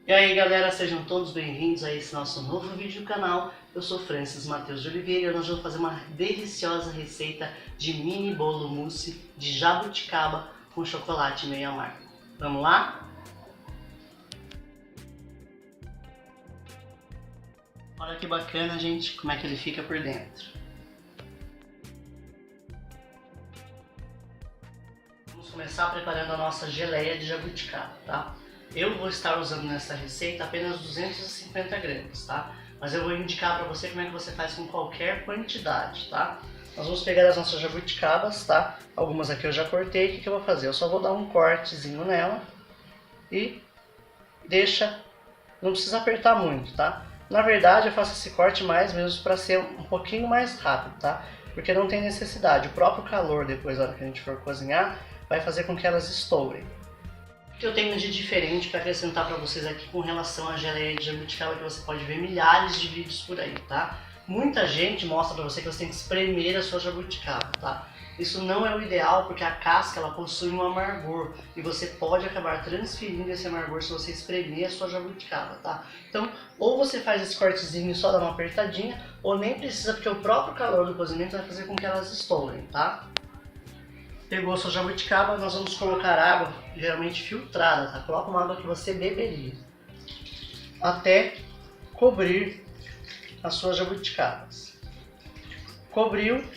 E aí galera, sejam todos bem-vindos a esse nosso novo vídeo do canal. Eu sou Francis Matheus de Oliveira e hoje nós vamos fazer uma deliciosa receita de mini bolo mousse de jabuticaba com chocolate meio amargo. Vamos lá? Olha que bacana, gente, como é que ele fica por dentro. Vamos começar preparando a nossa geleia de jabuticaba, tá? Eu vou estar usando nessa receita apenas 250 gramas, tá? Mas eu vou indicar para você como é que você faz com qualquer quantidade, tá? Nós vamos pegar as nossas jabuticabas, tá? Algumas aqui eu já cortei, o que eu vou fazer? Eu só vou dar um cortezinho nela e não precisa apertar muito, tá? Na verdade eu faço esse corte mais mesmo para ser um pouquinho mais rápido, tá? Porque não tem necessidade, o próprio calor depois, na hora que a gente for cozinhar, vai fazer com que elas estourem. O que eu tenho de diferente para acrescentar para vocês aqui com relação à geleia de jabuticaba, que você pode ver milhares de vídeos por aí, tá? Muita gente mostra para você que você tem que espremer a sua jabuticaba, tá? Isso não é o ideal porque a casca ela possui um amargor e você pode acabar transferindo esse amargor se você espremer a sua jabuticaba, tá? Então, ou você faz esse cortezinho e só dá uma apertadinha, ou nem precisa porque o próprio calor do cozimento vai fazer com que elas estourem, tá? Pegou a sua jabuticaba, nós vamos colocar água, geralmente filtrada, tá? Coloca uma água que você beberia, até cobrir as suas jabuticabas. Cobriu,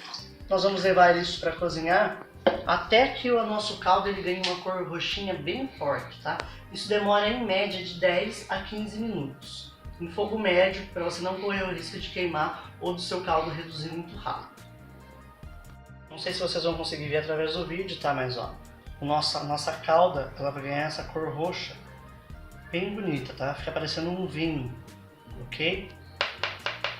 nós vamos levar isso para cozinhar até que o nosso caldo ele ganhe uma cor roxinha bem forte, tá? Isso demora em média de 10 a 15 minutos, em fogo médio, para você não correr o risco de queimar ou do seu caldo reduzir muito rápido. Não sei se vocês vão conseguir ver através do vídeo, tá? Mas ó, a nossa calda, ela vai ganhar essa cor roxa, bem bonita, tá? Fica parecendo um vinho, ok?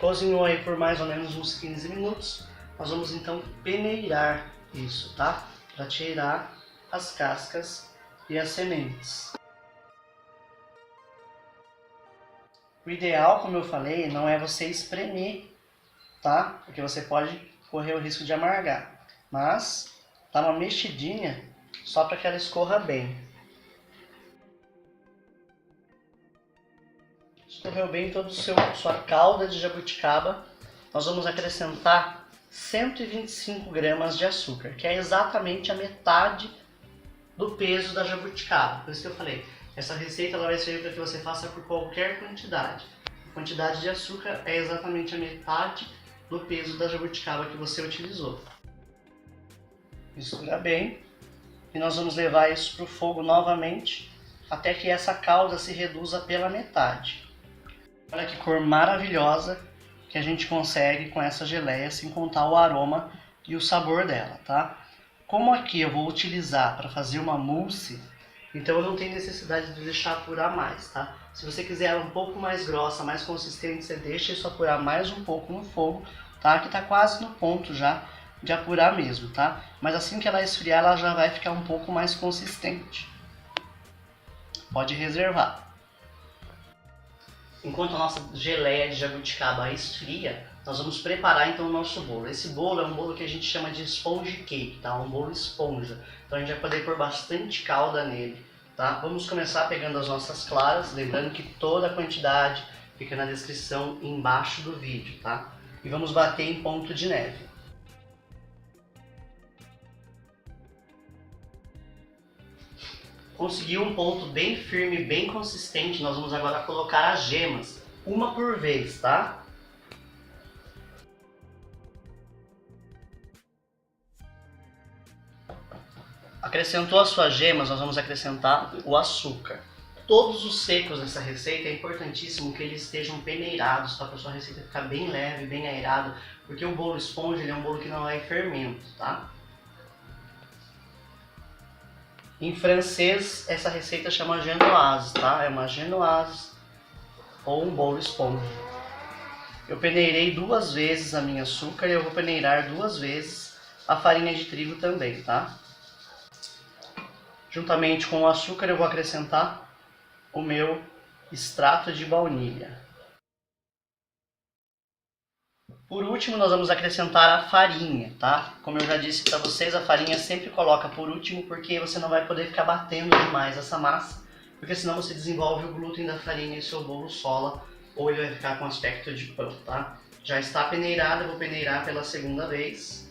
Cozinhou aí por mais ou menos uns 15 minutos. Nós vamos então peneirar isso, tá? Para tirar as cascas e as sementes. O ideal, como eu falei, não é você espremer, tá? Porque você pode correr o risco de amargar. Mas dá uma mexidinha só para que ela escorra bem. Escorreu bem toda a sua calda de jabuticaba. Nós vamos acrescentar 125 gramas de açúcar, que é exatamente a metade do peso da jabuticaba. Por isso que eu falei, essa receita ela vai servir para que você faça por qualquer quantidade. A quantidade de açúcar é exatamente a metade do peso da jabuticaba que você utilizou. Mistura bem e nós vamos levar isso para o fogo novamente até que essa calda se reduza pela metade. Olha que cor maravilhosa que a gente consegue com essa geleia, sem contar o aroma e o sabor dela, tá? Como aqui eu vou utilizar para fazer uma mousse, então eu não tenho necessidade de deixar apurar mais, tá? Se você quiser ela um pouco mais grossa, mais consistente, você deixa isso apurar mais um pouco no fogo, tá? Que tá quase no ponto já de apurar mesmo, tá? Mas assim que ela esfriar, ela já vai ficar um pouco mais consistente. Pode reservar. Enquanto a nossa geleia de jabuticaba esfria, nós vamos preparar então o nosso bolo. Esse bolo é um bolo que a gente chama de sponge cake, tá? Um bolo esponja. Então a gente vai poder pôr bastante calda nele, tá? Vamos começar pegando as nossas claras, lembrando que toda a quantidade fica na descrição embaixo do vídeo, tá? E vamos bater em ponto de neve. Conseguiu um ponto bem firme, bem consistente, nós vamos agora colocar as gemas, uma por vez, tá? Acrescentou as suas gemas, nós vamos acrescentar o açúcar. Todos os secos dessa receita é importantíssimo que eles estejam peneirados, tá? Para a sua receita ficar bem leve, bem aerada, porque o bolo esponja ele é um bolo que não é fermento, tá? Em francês, essa receita chama genoise, tá? É uma genoise ou um bolo esponja. Eu peneirei 2 vezes a minha açúcar e eu vou peneirar 2 vezes a farinha de trigo também, tá? Juntamente com o açúcar eu vou acrescentar o meu extrato de baunilha. Por último, nós vamos acrescentar a farinha, tá? Como eu já disse para vocês, a farinha sempre coloca por último porque você não vai poder ficar batendo demais essa massa porque senão você desenvolve o glúten da farinha e seu bolo sola, ou ele vai ficar com aspecto de pão, tá? Já está peneirado, eu vou peneirar pela segunda vez.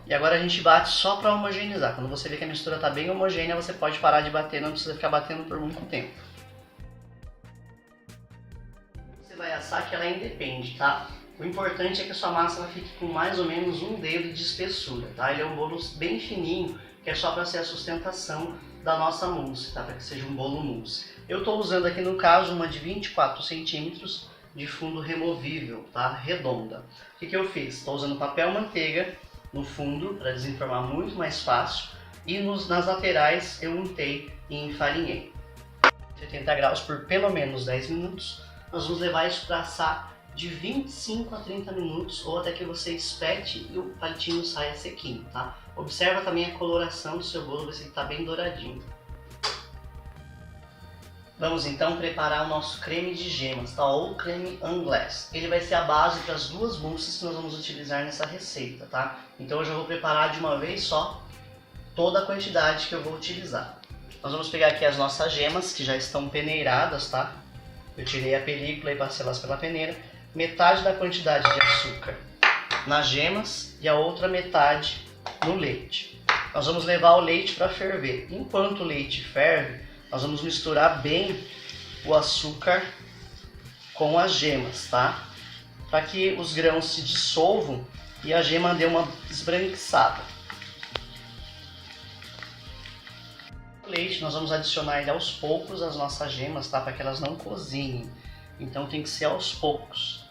E agora a gente bate só para homogeneizar. Quando você vê que a mistura está bem homogênea, você pode parar de bater, não precisa ficar batendo por muito tempo. Você vai assar que ela independe, tá? O importante é que a sua massa ela fique com mais ou menos um dedo de espessura, tá? Ele é um bolo bem fininho, que é só para ser a sustentação da nossa mousse, tá? Para que seja um bolo mousse. Eu estou usando aqui no caso uma de 24 centímetros de fundo removível, tá? Redonda. O que eu fiz? Estou usando papel manteiga no fundo para desenformar muito mais fácil e nas laterais eu untei e enfarinhei. 70 graus por pelo menos 10 minutos. Nós vamos levar isso para assar de 25 a 30 minutos ou até que você espete e o palitinho saia sequinho, tá? Observa também a coloração do seu bolo, ver se ele está bem douradinho. Vamos então preparar o nosso creme de gemas, tá? Ou creme anglaise. Ele vai ser a base para as duas mousses que nós vamos utilizar nessa receita, tá? Então eu já vou preparar de uma vez só toda a quantidade que eu vou utilizar. Nós vamos pegar aqui as nossas gemas que já estão peneiradas, tá? Eu tirei a película e passei elas pela peneira. Metade da quantidade de açúcar nas gemas e a outra metade no leite. Nós vamos levar o leite para ferver. Enquanto o leite ferve, nós vamos misturar bem o açúcar com as gemas, tá? Para que os grãos se dissolvam e a gema dê uma esbranquiçada. O leite nós vamos adicionar ele aos poucos às nossas gemas, tá? Para que elas não cozinhem. Então tem que ser aos poucos.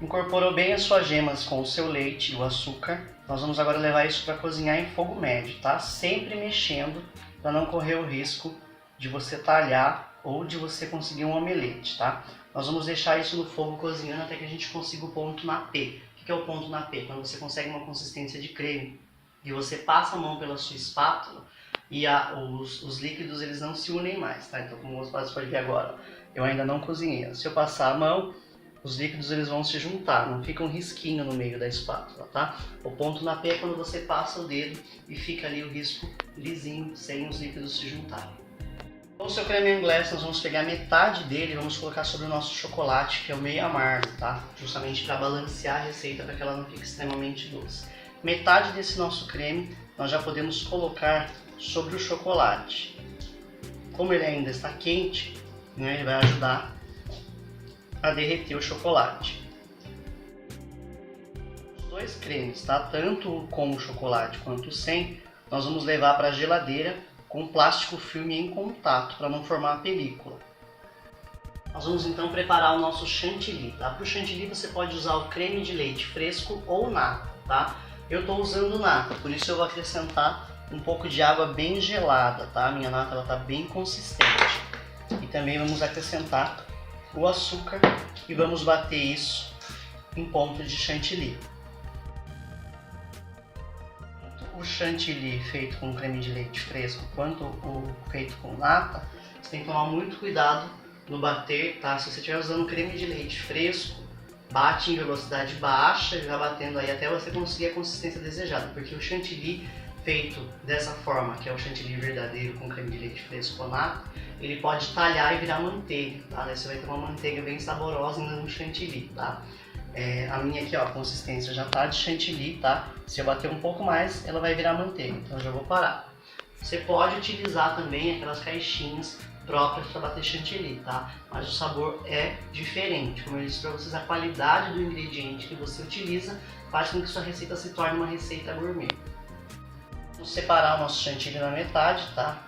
Incorporou bem as suas gemas com o seu leite e o açúcar. Nós vamos agora levar isso para cozinhar em fogo médio, tá? Sempre mexendo para não correr o risco de você talhar ou de você conseguir um omelete, tá? Nós vamos deixar isso no fogo cozinhando até que a gente consiga o ponto na P. O que é o ponto na P? Quando você consegue uma consistência de creme e você passa a mão pela sua espátula e os líquidos eles não se unem mais, tá? Então como você pode ver agora, eu ainda não cozinhei. Se eu passar a mão, os líquidos eles vão se juntar, não fica um risquinho no meio da espátula, tá? O ponto na P é quando você passa o dedo e fica ali o risco lisinho, sem os líquidos se juntarem. O seu creme anglaise, nós vamos pegar metade dele e vamos colocar sobre o nosso chocolate, que é o meio amargo, tá? Justamente para balancear a receita, para que ela não fique extremamente doce. Metade desse nosso creme nós já podemos colocar sobre o chocolate. Como ele ainda está quente, né, ele vai ajudar a derreter o chocolate. Os dois cremes, tá? Tanto com o chocolate quanto sem, nós vamos levar para a geladeira com plástico filme em contato para não formar a película. Nós vamos então preparar o nosso chantilly, tá? Para o chantilly você pode usar o creme de leite fresco ou nata, tá? Eu estou usando nata, por isso eu vou acrescentar um pouco de água bem gelada, tá? A minha nata ela tá bem consistente. E também vamos acrescentar o açúcar e vamos bater isso em ponto de chantilly. O chantilly feito com creme de leite fresco quanto o feito com nata, você tem que tomar muito cuidado no bater, tá? Se você estiver usando creme de leite fresco, bate em velocidade baixa e vai batendo aí até você conseguir a consistência desejada, porque o chantilly feito dessa forma, que é o chantilly verdadeiro com creme de leite fresco ou nata, ele pode talhar e virar manteiga, tá? Aí você vai ter uma manteiga bem saborosa no chantilly, tá? A minha aqui, ó, a consistência já tá de chantilly, tá? Se eu bater um pouco mais, ela vai virar manteiga, então eu já vou parar. Você pode utilizar também aquelas caixinhas próprias para bater chantilly, tá? Mas o sabor é diferente. Como eu disse para vocês, a qualidade do ingrediente que você utiliza faz com que sua receita se torne uma receita gourmet. Vamos separar o nosso chantilly na metade, tá?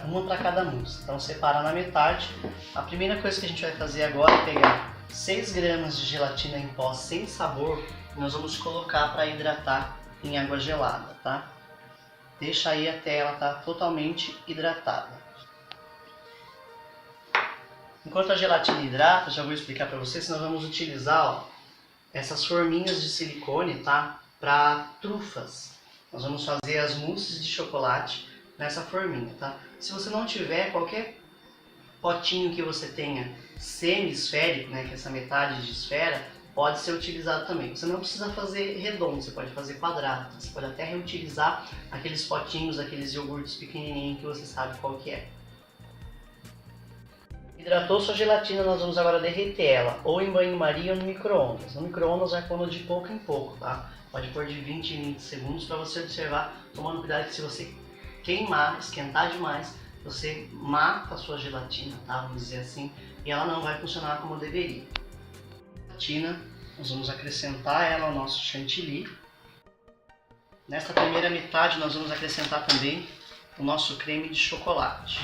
Uma para cada mousse. Então separa na metade. A primeira coisa que a gente vai fazer agora é pegar 6 gramas de gelatina em pó sem sabor e nós vamos colocar para hidratar em água gelada, tá? Deixa aí até ela estar totalmente hidratada. Enquanto a gelatina hidrata, já vou explicar para vocês que nós vamos utilizar, ó, essas forminhas de silicone, tá? Para trufas. Nós vamos fazer as mousses de chocolate nessa forminha, tá? Se você não tiver qualquer potinho que você tenha semi-esférico, né, que é essa metade de esfera, pode ser utilizado também. Você não precisa fazer redondo, você pode fazer quadrado. Você pode até reutilizar aqueles potinhos, aqueles iogurtes pequenininhos que você sabe qual que é. Hidratou sua gelatina, nós vamos agora derreter ela, ou em banho-maria ou no micro-ondas. No micro-ondas vai pondo de pouco em pouco, tá? Pode pôr de 20 em 20 segundos para você observar, tomando cuidado que se você queimar, esquentar demais, você mata a sua gelatina, tá? Vamos dizer assim, e ela não vai funcionar como deveria. Gelatina, nós vamos acrescentar ela ao nosso chantilly. Nesta primeira metade nós vamos acrescentar também o nosso creme de chocolate.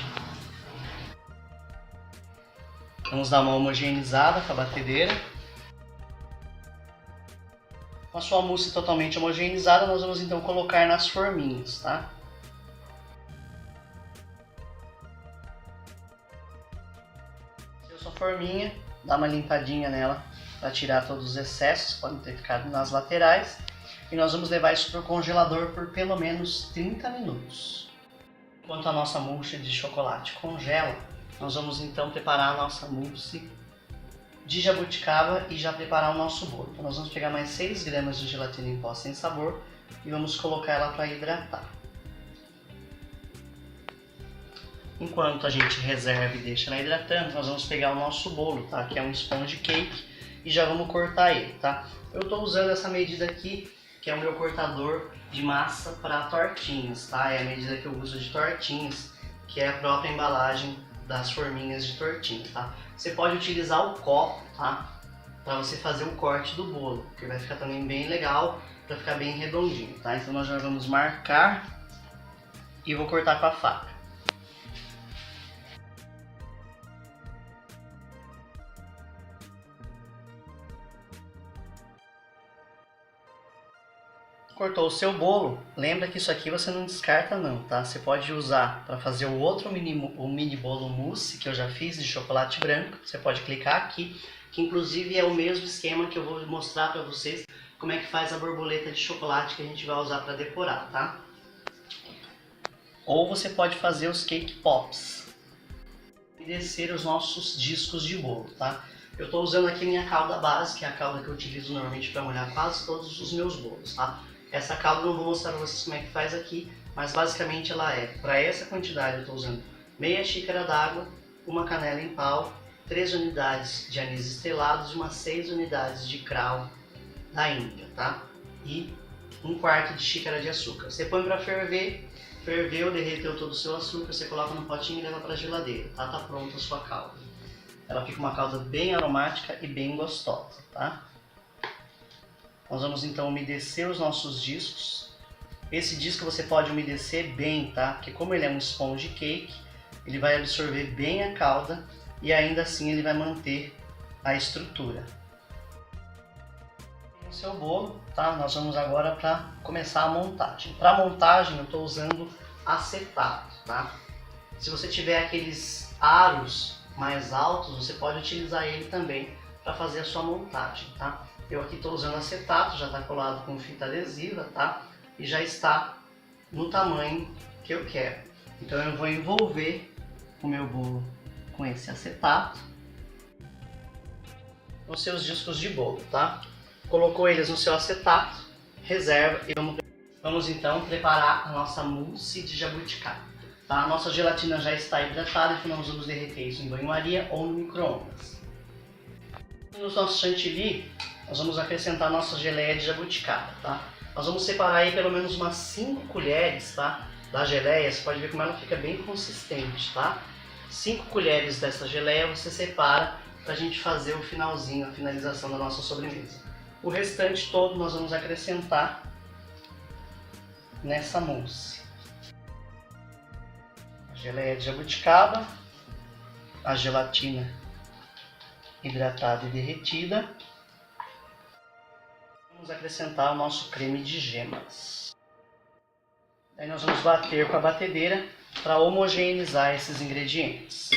Vamos dar uma homogeneizada com a batedeira. Com a sua mousse totalmente homogeneizada, nós vamos então colocar nas forminhas, tá? A sua forminha, dá uma limpadinha nela para tirar todos os excessos que podem ter ficado nas laterais. E nós vamos levar isso para o congelador por pelo menos 30 minutos. Enquanto a nossa mousse de chocolate congela, nós vamos então preparar a nossa mousse de jabuticaba e já preparar o nosso bolo. Então nós vamos pegar mais 6 gramas de gelatina em pó sem sabor e vamos colocar ela para hidratar. Enquanto a gente reserva e deixa ela hidratando, nós vamos pegar o nosso bolo, tá? Que é um sponge cake, e já vamos cortar ele, tá? Eu estou usando essa medida aqui, que é o meu cortador de massa para tortinhas, tá? É a medida que eu uso de tortinhas, que é a própria embalagem das forminhas de tortinha, tá? Você pode utilizar o copo, tá? Para você fazer o corte do bolo, que vai ficar também bem legal, para ficar bem redondinho, tá? Então nós já vamos marcar e vou cortar com a faca. Cortou o seu bolo, lembra que isso aqui você não descarta não, tá? Você pode usar para fazer o outro mini bolo mousse que eu já fiz de chocolate branco. Você pode clicar aqui, que inclusive é o mesmo esquema que eu vou mostrar para vocês como é que faz a borboleta de chocolate que a gente vai usar para decorar, tá? Ou você pode fazer os cake pops e descer os nossos discos de bolo, tá? Eu estou usando aqui minha calda base, que é a calda que eu utilizo normalmente para molhar quase todos os meus bolos, tá? Essa calda eu não vou mostrar para vocês como é que faz aqui, mas basicamente ela é, para essa quantidade eu estou usando meia xícara d'água, uma canela em pau, 3 unidades de anis estrelados e umas 6 unidades de cravo da Índia, tá? E 1/4 de xícara de açúcar. Você põe para ferver, ferveu, derreteu todo o seu açúcar, você coloca no potinho e leva para a geladeira, tá? Tá pronta a sua calda. Ela fica uma calda bem aromática e bem gostosa, tá? Nós vamos então umedecer os nossos discos. Esse disco você pode umedecer bem, tá? Porque como ele é um sponge cake, ele vai absorver bem a calda e ainda assim ele vai manter a estrutura. O seu bolo, tá? Nós vamos agora para começar a montagem. Para a montagem eu estou usando acetato, tá? Se você tiver aqueles aros mais altos, você pode utilizar ele também para fazer a sua montagem, tá? Eu aqui estou usando acetato, já está colado com fita adesiva, tá? E já está no tamanho que eu quero. Então eu vou envolver o meu bolo com esse acetato nos seus discos de bolo, tá? Colocou eles no seu acetato, reserva e vamos então preparar a nossa mousse de jabuticaba. Tá? A nossa gelatina já está hidratada, então nós vamos derreter isso em banho-maria ou no micro-ondas. No nosso chantilly, nós vamos acrescentar a nossa geleia de jabuticaba, tá? Nós vamos separar aí pelo menos umas 5 colheres, tá? Da geleia, você pode ver como ela fica bem consistente, tá? 5 colheres dessa geleia você separa para a gente fazer o finalzinho, a finalização da nossa sobremesa. O restante todo nós vamos acrescentar nessa mousse. A geleia de jabuticaba, a gelatina hidratada e derretida. Vamos acrescentar o nosso creme de gemas. Aí nós vamos bater com a batedeira para homogeneizar esses ingredientes.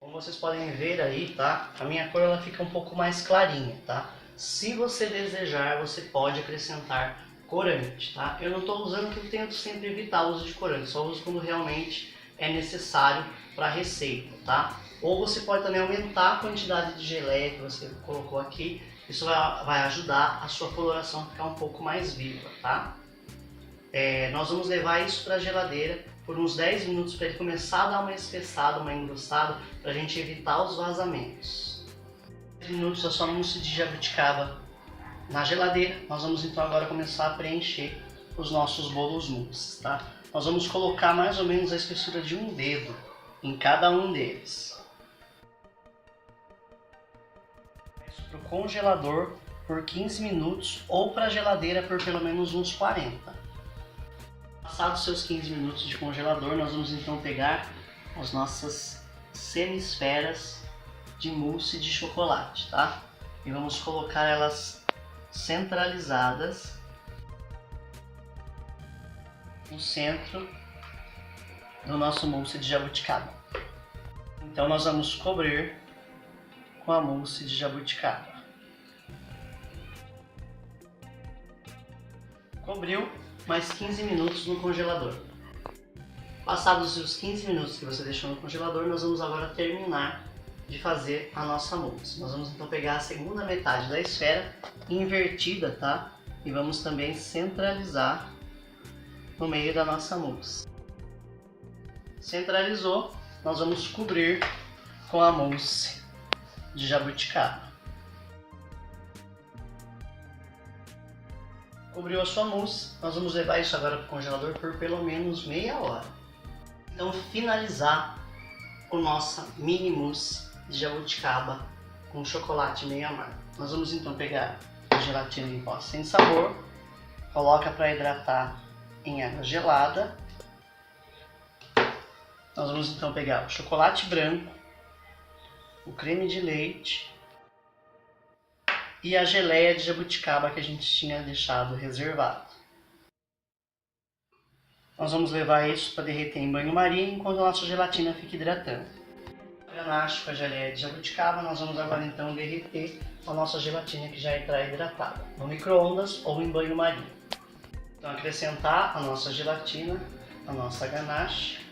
Como vocês podem ver aí, tá? A minha cor ela fica um pouco mais clarinha, tá? Se você desejar, você pode acrescentar corante, tá? Eu não estou usando porque eu tento sempre evitar o uso de corante, só uso quando realmente é necessário para a receita, tá? Ou você pode também aumentar a quantidade de geleia que você colocou aqui. Isso vai ajudar a sua coloração a ficar um pouco mais viva, tá? Nós vamos levar isso para a geladeira por uns 10 minutos para ele começar a dar uma espessada, uma engrossada, para a gente evitar os vazamentos. 10 minutos a sua mousse de jabuticaba na geladeira. Nós vamos então agora começar a preencher os nossos bolos mousses, tá? Nós vamos colocar mais ou menos a espessura de um dedo em cada um deles. Isso para o congelador por 15 minutos ou para a geladeira por pelo menos uns 40. Passados seus 15 minutos de congelador, nós vamos então pegar as nossas semi-esferas de mousse de chocolate, tá? E vamos colocar elas centralizadas no centro do nosso mousse de jabuticaba. Então nós vamos cobrir com a mousse de jabuticaba. Cobriu, mais 15 minutos no congelador. Passados os 15 minutos que você deixou no congelador, nós vamos agora terminar de fazer a nossa mousse. Nós vamos então pegar a segunda metade da esfera invertida, tá? E vamos também centralizar no meio da nossa mousse. Centralizou, nós vamos cobrir com a mousse de jabuticaba. Cobriu a sua mousse, nós vamos levar isso agora para o congelador por pelo menos meia hora. Então finalizar a nossa mini mousse de jabuticaba com chocolate meio amargo. Nós vamos então pegar a gelatina em pó sem sabor, coloca para hidratar em água gelada. Nós vamos então pegar o chocolate branco, o creme de leite e a geleia de jabuticaba que a gente tinha deixado reservado. Nós vamos levar isso para derreter em banho-maria enquanto a nossa gelatina fica hidratando. A ganache com a geleia de jabuticaba, nós vamos agora então derreter a nossa gelatina que já está hidratada, no micro-ondas ou em banho-maria. Então acrescentar a nossa gelatina, a nossa ganache.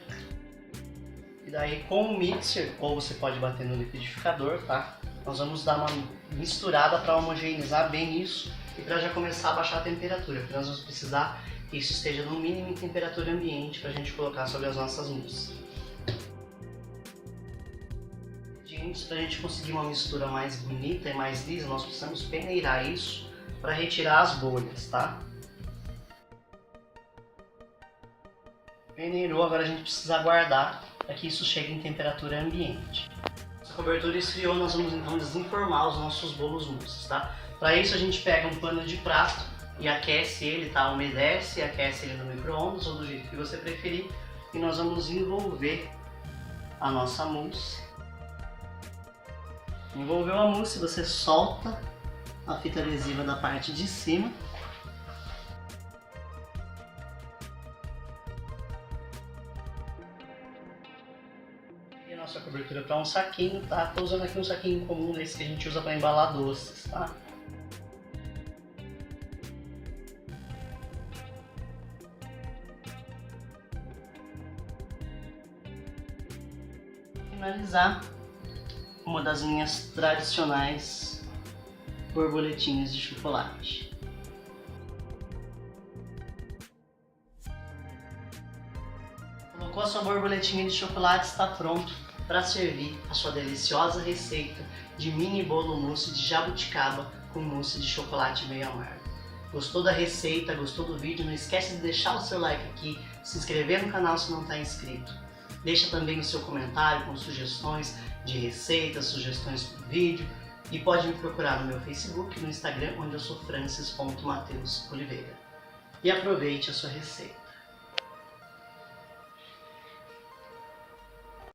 E daí com o mixer, ou você pode bater no liquidificador, tá? Nós vamos dar uma misturada para homogeneizar bem isso e para já começar a baixar a temperatura, porque nós vamos precisar que isso esteja no mínimo em temperatura ambiente para a gente colocar sobre as nossas mousses. Para a gente conseguir uma mistura mais bonita e mais lisa, nós precisamos peneirar isso para retirar as bolhas, tá? Peneirou, agora a gente precisa aguardar para que isso chegue em temperatura ambiente. A cobertura esfriou, nós vamos então desenformar os nossos bolos mousses, tá? Para isso a gente pega um pano de prato e aquece ele, tá? Umedece e aquece ele no micro-ondas ou do jeito que você preferir. E nós vamos envolver a nossa mousse. Envolveu a mousse, você solta a fita adesiva da parte de cima. E a nossa cobertura para um saquinho, tá? Estou usando aqui um saquinho comum desse que a gente usa para embalar doces, tá? Finalizar uma das minhas tradicionais borboletinhas de chocolate. Colocou a sua borboletinha de chocolate, está pronto para servir a sua deliciosa receita de mini bolo mousse de jabuticaba com mousse de chocolate meio amargo. Gostou da receita? Gostou do vídeo? Não esquece de deixar o seu like aqui, se inscrever no canal se não está inscrito. Deixa também o seu comentário com sugestões de receitas, sugestões para o vídeo e pode me procurar no meu Facebook, no Instagram, onde eu sou francis.mateusoliveira. E aproveite a sua receita.